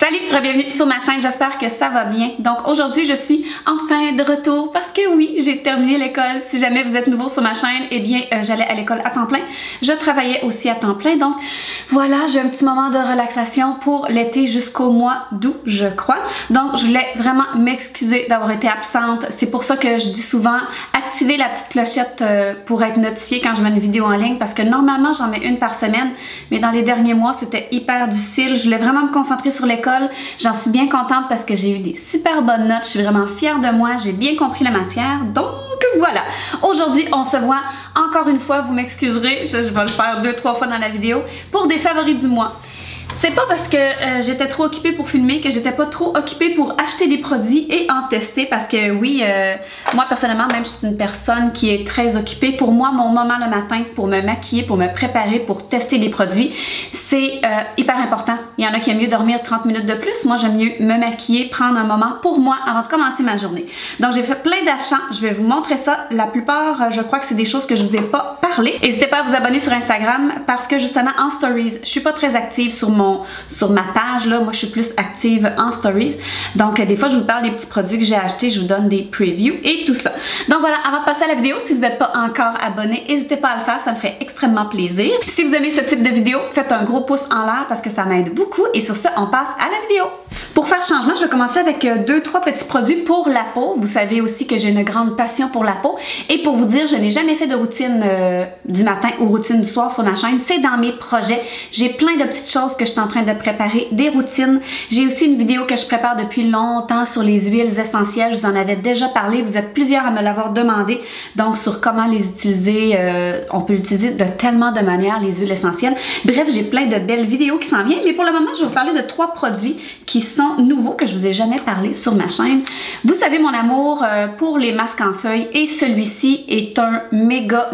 Salut, bienvenue sur ma chaîne, j'espère que ça va bien. Donc aujourd'hui je suis enfin de retour parce que oui, j'ai terminé l'école. Si jamais vous êtes nouveau sur ma chaîne, eh bien j'allais à l'école à temps plein. Je travaillais aussi à temps plein, donc voilà, j'ai un petit moment de relaxation pour l'été jusqu'au mois d'août, je crois. Donc je voulais vraiment m'excuser d'avoir été absente. C'est pour ça que je dis souvent activer la petite clochette pour être notifiée quand je mets une vidéo en ligne, parce que normalement j'en mets une par semaine, mais dans les derniers mois c'était hyper difficile. Je voulais vraiment me concentrer sur l'école. J'en suis bien contente parce que j'ai eu des super bonnes notes. Je suis vraiment fière de moi. J'ai bien compris la matière. Donc voilà. Aujourd'hui, on se voit encore une fois. Vous m'excuserez. Je vais le faire 2-3 fois dans la vidéo pour des favoris du mois. C'est pas parce que j'étais trop occupée pour filmer que j'étais pas trop occupée pour acheter des produits et en tester, parce que oui, moi personnellement, même je suis une personne qui est très occupée. Pour moi, mon moment le matin pour me maquiller, pour me préparer, pour tester des produits, c'est hyper important. Il y en a qui aiment mieux dormir 30 minutes de plus. Moi, j'aime mieux me maquiller, prendre un moment pour moi avant de commencer ma journée. Donc, j'ai fait plein d'achats. Je vais vous montrer ça. La plupart, je crois que c'est des choses que je vous ai pas parlé. N'hésitez pas à vous abonner sur Instagram parce que justement, en stories, je suis pas très active sur ma page là. Moi je suis plus active en stories, donc des fois je vous parle des petits produits que j'ai achetés, je vous donne des previews et tout ça. Donc voilà, avant de passer à la vidéo, si vous n'êtes pas encore abonné, n'hésitez pas à le faire, ça me ferait extrêmement plaisir. Si vous aimez ce type de vidéo, faites un gros pouce en l'air parce que ça m'aide beaucoup, et sur ça on passe à la vidéo. Pour faire changement, je vais commencer avec 2-3 petits produits pour la peau. Vous savez aussi que j'ai une grande passion pour la peau, et pour vous dire, je n'ai jamais fait de routine du matin ou routine du soir sur ma chaîne. C'est dans mes projets. J'ai plein de petites choses que je suis en train de préparer, des routines. J'ai aussi une vidéo que je prépare depuis longtemps sur les huiles essentielles. Je vous en avais déjà parlé. Vous êtes plusieurs à me l'avoir demandé. Donc sur comment les utiliser. On peut l'utiliser de tellement de manières, les huiles essentielles. Bref, j'ai plein de belles vidéos qui s'en viennent. Mais pour le moment, je vais vous parler de 3 produits qui sont nouveaux, que je vous ai jamais parlé sur ma chaîne. Vous savez mon amour pour les masques en feuilles, et celui-ci est un méga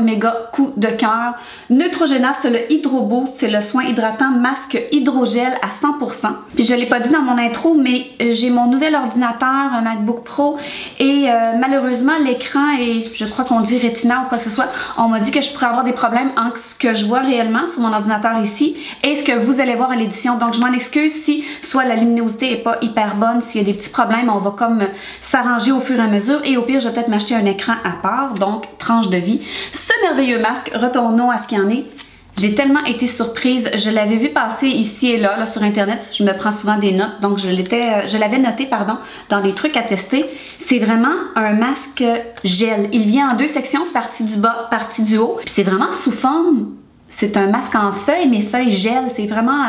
coup de cœur. Neutrogena, c'est le Hydro Boost, c'est le soin hydratant masque hydrogel à 100%. Puis je l'ai pas dit dans mon intro, mais j'ai mon nouvel ordinateur, un MacBook Pro, et malheureusement l'écran est, je crois qu'on dit Retina ou quoi que ce soit. On m'a dit que je pourrais avoir des problèmes entre ce que je vois réellement sur mon ordinateur ici et ce que vous allez voir à l'édition. Donc je m'en excuse si soit la luminosité est pas hyper bonne, s'il y a des petits problèmes, on va comme s'arranger au fur et à mesure, et au pire je vais peut-être m'acheter un écran à part. Donc tranche de vie. Ce merveilleux masque, retournons à ce qu'il y en est. J'ai tellement été surprise, je l'avais vu passer ici et là, sur internet, je me prends souvent des notes, donc je l'avais noté, pardon, dans les trucs à tester. C'est vraiment un masque gel. Il vient en 2 sections, partie du bas, partie du haut. C'est vraiment sous forme, c'est un masque en feuilles, mais feuilles gel, c'est vraiment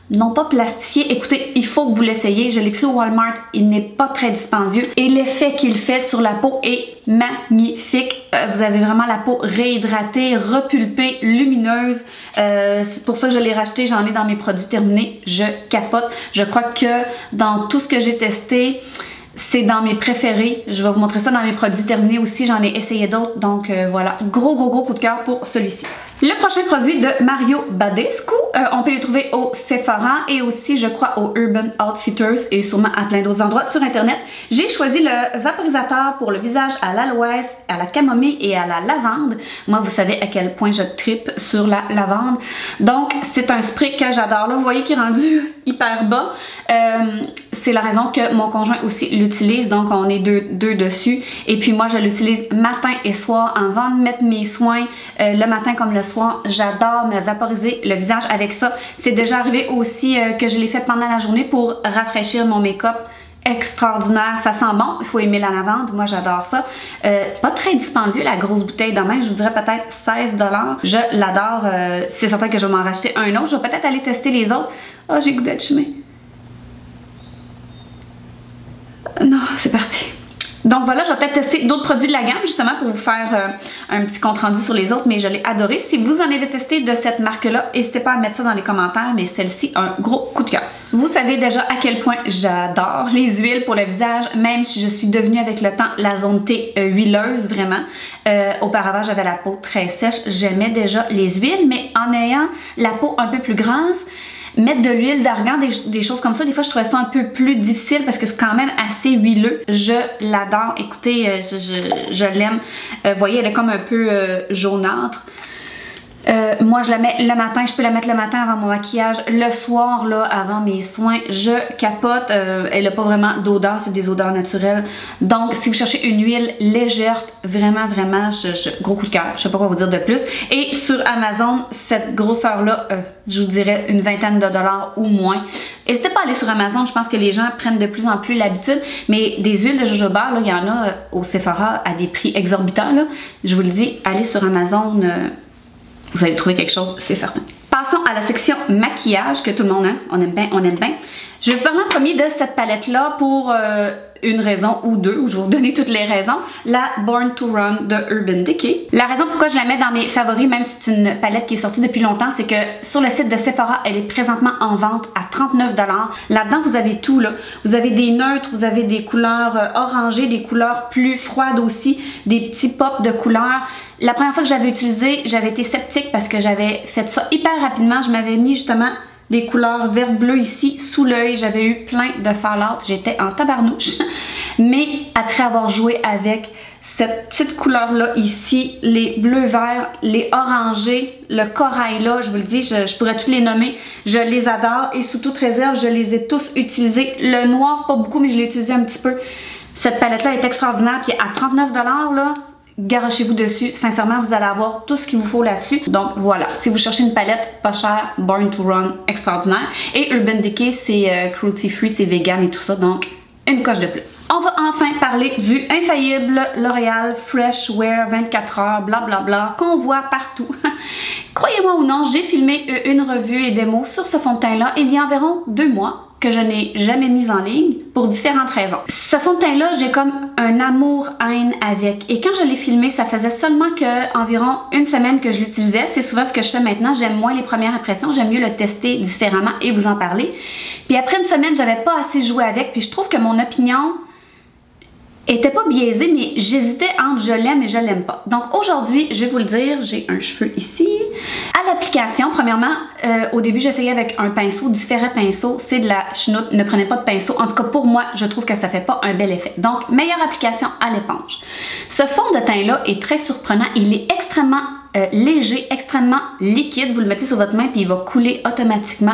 non pas plastifié. Écoutez, il faut que vous l'essayiez. Je l'ai pris au Walmart, il n'est pas très dispendieux et l'effet qu'il fait sur la peau est magnifique. Vous avez vraiment la peau réhydratée, repulpée, lumineuse. C'est pour ça que je l'ai racheté, j'en ai dans mes produits terminés. Je capote. Je crois que dans tout ce que j'ai testé, c'est dans mes préférés. Je vais vous montrer ça dans mes produits terminés aussi. J'en ai essayé d'autres. Donc voilà, gros coup de cœur pour celui-ci. Le prochain produit de Mario Badescu, on peut les trouver au Sephora et aussi, je crois, au Urban Outfitters et sûrement à plein d'autres endroits sur internet. J'ai choisi le vaporisateur pour le visage à l'aloès, à la camomille et à la lavande. Moi, vous savez à quel point je trippe sur la lavande. Donc, c'est un spray que j'adore. Là, vous voyez qu'il est rendu hyper bas. C'est la raison que mon conjoint aussi l'utilise. Donc, on est deux dessus. Et puis, moi, je l'utilise matin et soir avant de mettre mes soins le matin comme le soir. J'adore me vaporiser le visage avec ça. C'est déjà arrivé aussi que je l'ai fait pendant la journée pour rafraîchir mon make-up. Extraordinaire, ça sent bon, il faut aimer la lavande, moi j'adore ça. Pas très dispendieux, la grosse bouteille de main, je vous dirais peut-être 16 $. Je l'adore, c'est certain que je vais m'en racheter un autre, je vais peut-être aller tester les autres. Oh, j'ai goût d'être fumée. Non, c'est parti. Donc voilà, je vais peut-être tester d'autres produits de la gamme justement pour vous faire un petit compte rendu sur les autres, mais je l'ai adoré. Si vous en avez testé de cette marque-là, n'hésitez pas à mettre ça dans les commentaires, mais celle-ci, un gros coup de cœur. Vous savez déjà à quel point j'adore les huiles pour le visage, même si je suis devenue avec le temps la zone T huileuse vraiment. Auparavant, j'avais la peau très sèche, j'aimais déjà les huiles, mais en ayant la peau un peu plus grasse, mettre de l'huile d'argan, des choses comme ça, des fois je trouvais ça un peu plus difficile parce que c'est quand même assez huileux. Je l'adore. Écoutez, je l'aime. Vous voyez, elle est comme un peu jaunâtre. Moi, je la mets le matin, je peux la mettre le matin avant mon maquillage, le soir, là, avant mes soins, je capote. Elle n'a pas vraiment d'odeur, c'est des odeurs naturelles. Donc, si vous cherchez une huile légère, vraiment, vraiment, gros coup de cœur. Je sais pas quoi vous dire de plus. Et sur Amazon, cette grosseur-là, je vous dirais une vingtaine de dollars ou moins. N'hésitez pas à aller sur Amazon, je pense que les gens prennent de plus en plus l'habitude, mais des huiles de jojoba, là, il y en a au Sephora à des prix exorbitants, là. Je vous le dis, allez sur Amazon, vous allez trouver quelque chose, c'est certain. Passons à la section maquillage que tout le monde a, on aime bien, on aime bien. Je vais vous parler en premier de cette palette-là pour une raison ou deux, où je vais vous donner toutes les raisons. La Born to Run de Urban Decay. La raison pourquoi je la mets dans mes favoris, même si c'est une palette qui est sortie depuis longtemps, c'est que sur le site de Sephora, elle est présentement en vente à 39 $. Là-dedans, vous avez tout, là. Vous avez des neutres, vous avez des couleurs orangées, des couleurs plus froides aussi, des petits pops de couleurs. La première fois que j'avais utilisé, j'avais été sceptique parce que j'avais fait ça hyper rapidement. Je m'avais mis justement des couleurs vert bleu ici sous l'œil, j'avais eu plein de fallout, j'étais en tabarnouche. Mais après avoir joué avec cette petite couleur là ici, les bleus verts, les orangés, le corail là, je vous le dis, je pourrais tous les nommer, je les adore et sous toute réserve, je les ai tous utilisés. Le noir pas beaucoup mais je l'ai utilisé un petit peu. Cette palette là est extraordinaire puis à 39 $ là, garochez-vous dessus. Sincèrement, vous allez avoir tout ce qu'il vous faut là-dessus. Donc voilà, si vous cherchez une palette pas chère, Born to Run, extraordinaire. Et Urban Decay, c'est cruelty free, c'est vegan et tout ça, donc une coche de plus. On va enfin parler du infaillible L'Oréal Fresh Wear 24 heures, blablabla, qu'on voit partout. Croyez-moi ou non, j'ai filmé une revue et démo sur ce fond de teint-là il y a environ 2 mois. Que je n'ai jamais mise en ligne pour différentes raisons. Ce fond de teint-là, j'ai comme un amour-haine avec. Et quand je l'ai filmé, ça faisait seulement environ une semaine que je l'utilisais. C'est souvent ce que je fais maintenant. J'aime moins les premières impressions. J'aime mieux le tester différemment et vous en parler. Puis après une semaine, j'avais pas assez joué avec. Puis je trouve que mon opinion était pas biaisée, mais j'hésitais entre je l'aime et je l'aime pas. Donc aujourd'hui, je vais vous le dire, j'ai un cheveu ici. À l'application, premièrement, au début, j'essayais avec un pinceau, différents pinceaux, c'est de la chenoute, ne prenez pas de pinceau. En tout cas, pour moi, je trouve que ça fait pas un bel effet. Donc, meilleure application à l'éponge. Ce fond de teint-là est très surprenant. Il est extrêmement léger, extrêmement liquide. Vous le mettez sur votre main puis il va couler automatiquement.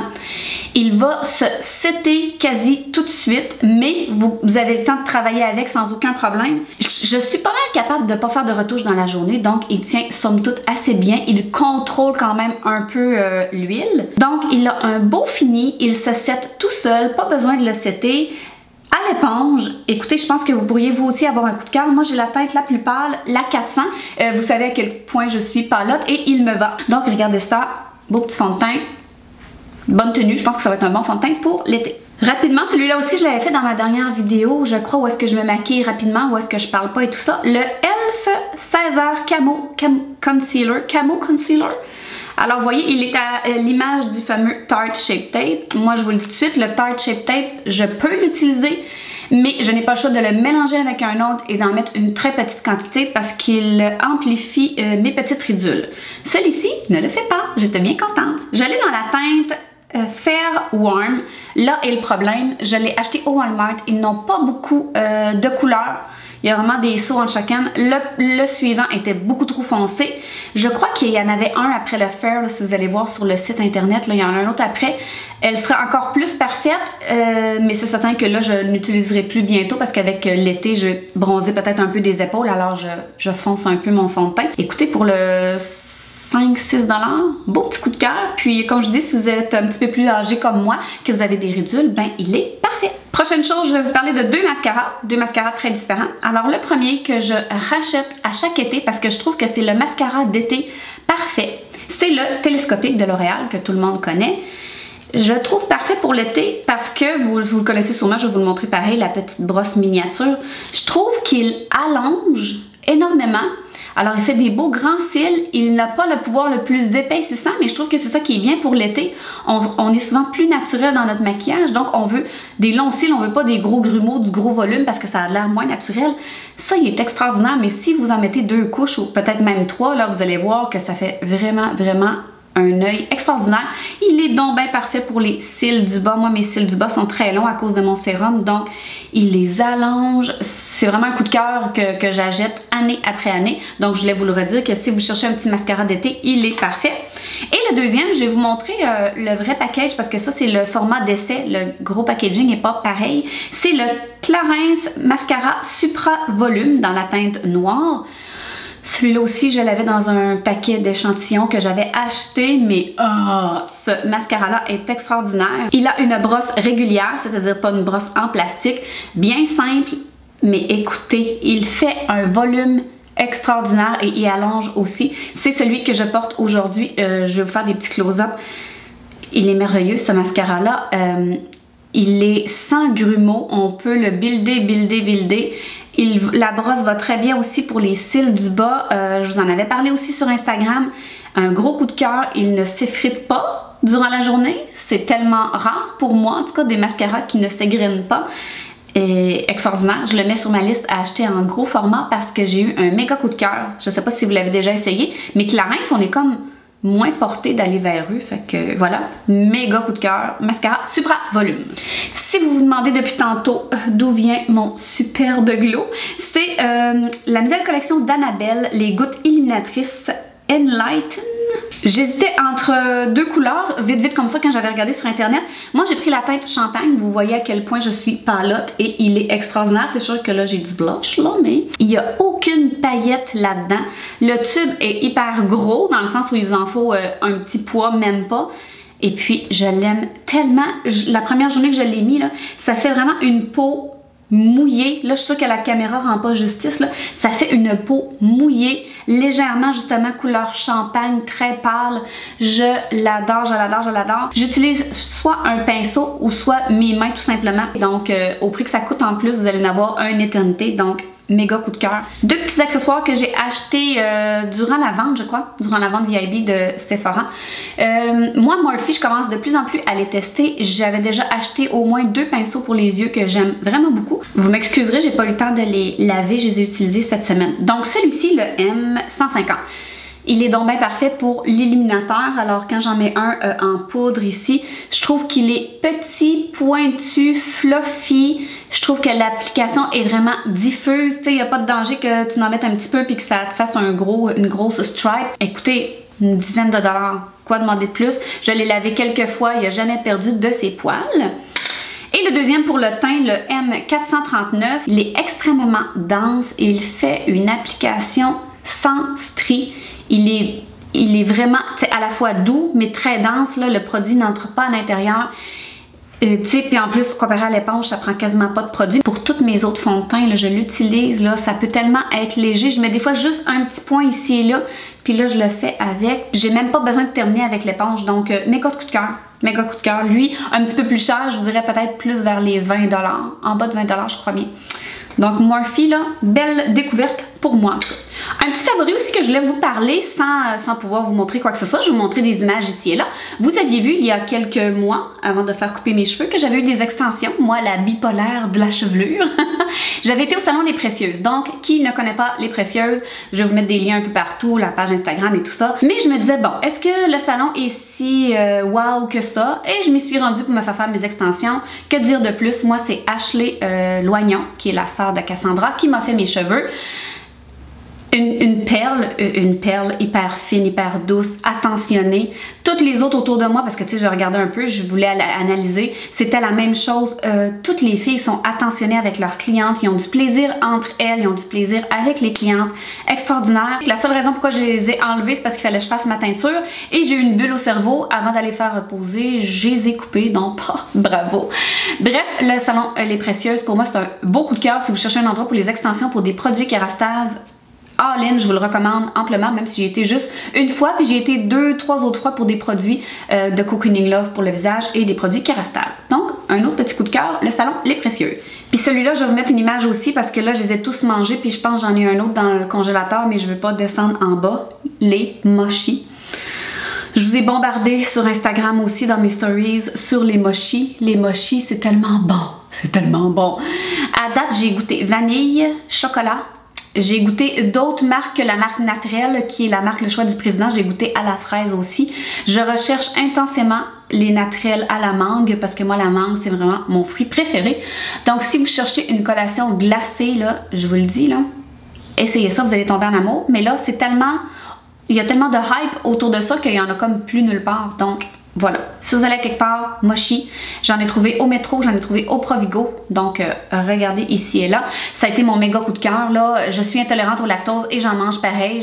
Il va se setter quasi tout de suite, mais vous avez le temps de travailler avec sans aucun problème. Je suis pas mal capable de ne pas faire de retouches dans la journée, donc il tient somme toute assez bien. Il contrôle quand même un peu l'huile. Donc il a un beau fini, il se sette tout seul, pas besoin de le setter. À l'éponge, écoutez, je pense que vous pourriez vous aussi avoir un coup de cœur. Moi, j'ai la tête la plus pâle, la 400. Vous savez à quel point je suis pâlotte et il me va. Donc, regardez ça. Beau petit fond de teint. Bonne tenue. Je pense que ça va être un bon fond de teint pour l'été. Rapidement, celui-là aussi, je l'avais fait dans ma dernière vidéo, je crois, où est-ce que je me maquille rapidement, où est-ce que je parle pas et tout ça. Le e.l.f. 16h Camo Concealer. Alors, vous voyez, il est à l'image du fameux Tarte Shape Tape. Moi, je vous le dis tout de suite, le Tarte Shape Tape, je peux l'utiliser, mais je n'ai pas le choix de le mélanger avec un autre et d'en mettre une très petite quantité parce qu'il amplifie mes petites ridules. Celui-ci ne le fait pas. J'étais bien contente. Je l'ai dans la teinte Fair Warm. Là est le problème. Je l'ai acheté au Walmart. Ils n'ont pas beaucoup de couleurs. Il y a vraiment des sauts entre chacun. Le suivant était beaucoup trop foncé. Je crois qu'il y en avait un après le Fair, là, si vous allez voir sur le site internet. Là, il y en a un autre après. Elle sera encore plus parfaite, mais c'est certain que là, je n'utiliserai plus bientôt parce qu'avec l'été, je vais bronzer peut-être un peu des épaules. Alors, je fonce un peu mon fond de teint. Écoutez, pour le 5-6 $, beau petit coup de cœur. Puis, comme je dis, si vous êtes un petit peu plus âgé comme moi, que vous avez des ridules, ben il est parfait. Prochaine chose, je vais vous parler de deux mascaras très différents. Alors le premier que je rachète à chaque été parce que je trouve que c'est le mascara d'été parfait, c'est le télescopique de L'Oréal que tout le monde connaît. Je le trouve parfait pour l'été parce que, vous le connaissez sûrement, je vais vous le montrer pareil, la petite brosse miniature. Je trouve qu'il allonge énormément. Alors, il fait des beaux grands cils. Il n'a pas le pouvoir le plus épaississant, mais je trouve que c'est ça qui est bien pour l'été. On est souvent plus naturel dans notre maquillage, donc on veut des longs cils, on veut pas des gros grumeaux, du gros volume parce que ça a l'air moins naturel. Ça, il est extraordinaire, mais si vous en mettez 2 couches ou peut-être même 3, là, vous allez voir que ça fait vraiment, vraiment un œil extraordinaire. Il est donc bien parfait pour les cils du bas. Moi, mes cils du bas sont très longs à cause de mon sérum, donc il les allonge. C'est vraiment un coup de cœur que j'achète année après année. Donc, je voulais vous le redire que si vous cherchez un petit mascara d'été, il est parfait. Et le deuxième, je vais vous montrer le vrai package parce que ça, c'est le format d'essai. Le gros packaging n'est pas pareil. C'est le Clarins Mascara Supra Volume dans la teinte noire. Celui-là aussi, je l'avais dans un paquet d'échantillons que j'avais acheté, mais ce mascara-là est extraordinaire. Il a une brosse régulière, c'est-à-dire pas une brosse en plastique, bien simple, mais écoutez, il fait un volume extraordinaire et il allonge aussi. C'est celui que je porte aujourd'hui. Je vais vous faire des petits close-up. Il est merveilleux, ce mascara-là. Il est sans grumeaux. On peut le builder. La brosse va très bien aussi pour les cils du bas. Je vous en avais parlé aussi sur Instagram. Un gros coup de cœur, il ne s'effrite pas durant la journée. C'est tellement rare pour moi, en tout cas, des mascaras qui ne s'égrenent pas. Et extraordinaire. Je le mets sur ma liste à acheter en gros format parce que j'ai eu un méga coup de cœur. Je ne sais pas si vous l'avez déjà essayé, mais Clarins, on est comme moins porté d'aller vers eux. Fait que voilà, méga coup de cœur, mascara Supra Volume. Si vous vous demandez depuis tantôt d'où vient mon superbe glow, c'est la nouvelle collection d'Annabelle, les gouttes illuminatrices Enlighten. J'hésitais entre deux couleurs, vite comme ça, quand j'avais regardé sur internet. Moi, j'ai pris la teinte champagne. Vous voyez à quel point je suis palote et il est extraordinaire. C'est sûr que là, j'ai du blush, là, mais il n'y a aucune paillette là-dedans. Le tube est hyper gros, dans le sens où il vous en faut un petit poids, même pas. Et puis, je l'aime tellement. La première journée que je l'ai mis, là, ça fait vraiment une peau mouillée. Là, je suis sûre que la caméra rend pas justice, là. Ça fait une peau mouillée, légèrement, justement, couleur champagne, très pâle. Je l'adore. J'utilise soit un pinceau ou soit mes mains, tout simplement. Donc, au prix que ça coûte en plus, vous allez en avoir une éternité. Donc, méga coup de cœur. Deux petits accessoires que j'ai achetés durant la vente, je crois, durant la vente VIB de Sephora. Moi, Morphe, je commence de plus en plus à les tester. J'avais déjà acheté au moins 2 pinceaux pour les yeux que j'aime vraiment beaucoup. Vous m'excuserez, j'ai pas eu le temps de les laver, je les ai utilisés cette semaine. Donc celui-ci, le M150. Il est donc bien parfait pour l'illuminateur. Alors quand j'en mets un en poudre ici, je trouve qu'il est petit, pointu, fluffy. Je trouve que l'application est vraiment diffuse. Tu sais, il n'y a pas de danger que tu en mettes un petit peu puis que ça te fasse une grosse stripe. Écoutez, une dizaine de dollars. Quoi demander de plus? Je l'ai lavé quelques fois, il n'a jamais perdu de ses poils. Et le deuxième pour le teint, le M439, il est extrêmement dense et il fait une application sans stries. Il est vraiment à la fois doux, mais très dense. Là, le produit n'entre pas à l'intérieur. Puis en plus, comparé à l'éponge, ça prend quasiment pas de produit. Pour tous mes autres fonds de teint, là, je l'utilise. Ça peut tellement être léger. Je mets des fois juste un petit point ici et là. Puis là, je le fais avec. J'ai même pas besoin de terminer avec l'éponge. Donc, méga coup de cœur. Méga coup de cœur. Lui, un petit peu plus cher, je vous dirais peut-être plus vers les 20 $. En bas de 20 $, je crois bien. Donc, Morphe, là, belle découverte pour moi. Un petit favori aussi que je voulais vous parler sans pouvoir vous montrer quoi que ce soit. Je vais vous montrer des images ici et là. Vous aviez vu il y a quelques mois, avant de faire couper mes cheveux, que j'avais eu des extensions. Moi, la bipolaire de la chevelure. J'avais été au salon Les Précieuses. Donc, qui ne connaît pas Les Précieuses, je vais vous mettre des liens un peu partout, la page Instagram et tout ça. Mais je me disais, bon, est-ce que le salon est si wow que ça? Et je m'y suis rendue pour me faire mes extensions. Que dire de plus? Moi, c'est Ashley Loignon, qui est la sœur de Cassandra, qui m'a fait mes cheveux. Une perle hyper fine, hyper douce, attentionnée. Toutes les autres autour de moi, parce que tu sais, je regardais un peu, je voulais analyser, c'était la même chose. Toutes les filles sont attentionnées avec leurs clientes, ils ont du plaisir entre elles, ils ont du plaisir avec les clientes. Extraordinaire. La seule raison pourquoi je les ai enlevées, c'est parce qu'il fallait que je fasse ma teinture et j'ai eu une bulle au cerveau. Avant d'aller faire reposer, je les ai coupées, donc bravo. Bref, le salon Les Précieuses, pour moi, c'est un beau coup de cœur. Si vous cherchez un endroit pour les extensions, pour des produits Kérastase, all-in, je vous le recommande amplement, même si j'ai été juste une fois, puis j'ai été 2-3 autres fois pour des produits de Cocooning Love pour le visage et des produits Kérastase. Donc, un autre petit coup de cœur, le salon Les Précieuses. Puis celui-là, je vais vous mettre une image aussi parce que là, je les ai tous mangés, puis je pense que j'en ai un autre dans le congélateur, mais je veux pas descendre en bas. Les mochis. Je vous ai bombardé sur Instagram aussi dans mes stories sur les mochis. Les mochis, c'est tellement bon. C'est tellement bon. À date, j'ai goûté vanille, chocolat, J'ai goûté d'autres marques que la marque Naturelle, qui est la marque Le Choix du Président. J'ai goûté à la fraise aussi. Je recherche intensément les naturels à la mangue parce que moi, la mangue, c'est vraiment mon fruit préféré. Donc, si vous cherchez une collation glacée, là, je vous le dis, là, essayez ça, vous allez tomber en amour. Mais là, c'est tellement... Il y a tellement de hype autour de ça qu'il y en a comme plus nulle part. Donc, voilà. Si vous allez à quelque part, mochi, j'en ai trouvé au métro, j'en ai trouvé au Provigo. Donc, regardez ici et là. Ça a été mon méga coup de cœur, là. Je suis intolérante au lactose et j'en mange pareil.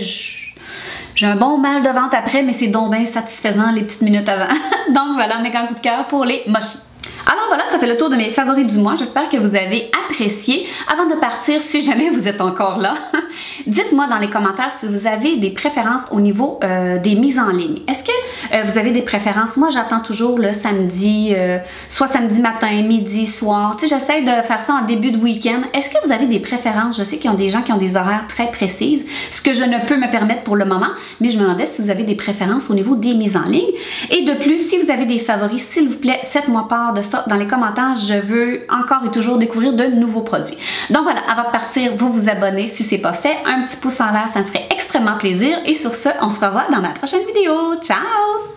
J'ai un bon mal de ventre après, mais c'est donc bien satisfaisant les petites minutes avant. Donc, voilà, méga coup de cœur pour les mochis. Alors voilà, ça fait le tour de mes favoris du mois. J'espère que vous avez apprécié. Avant de partir, si jamais vous êtes encore là, dites-moi dans les commentaires si vous avez des préférences au niveau des mises en ligne. Est-ce que vous avez des préférences? Moi, j'attends toujours le samedi, soit samedi matin, midi, soir. Tu sais, j'essaie de faire ça en début de week-end. Est-ce que vous avez des préférences? Je sais qu'il y a des gens qui ont des horaires très précises, ce que je ne peux me permettre pour le moment, mais je me demandais si vous avez des préférences au niveau des mises en ligne. Et de plus, si vous avez des favoris, s'il vous plaît, faites-moi part de ça dans les commentaires. Je veux encore et toujours découvrir de nouveaux produits. Donc voilà, avant de partir, vous vous abonnez si c'est pas fait. Un petit pouce en l'air, ça me ferait extrêmement plaisir. Et sur ce, on se revoit dans ma prochaine vidéo. Ciao!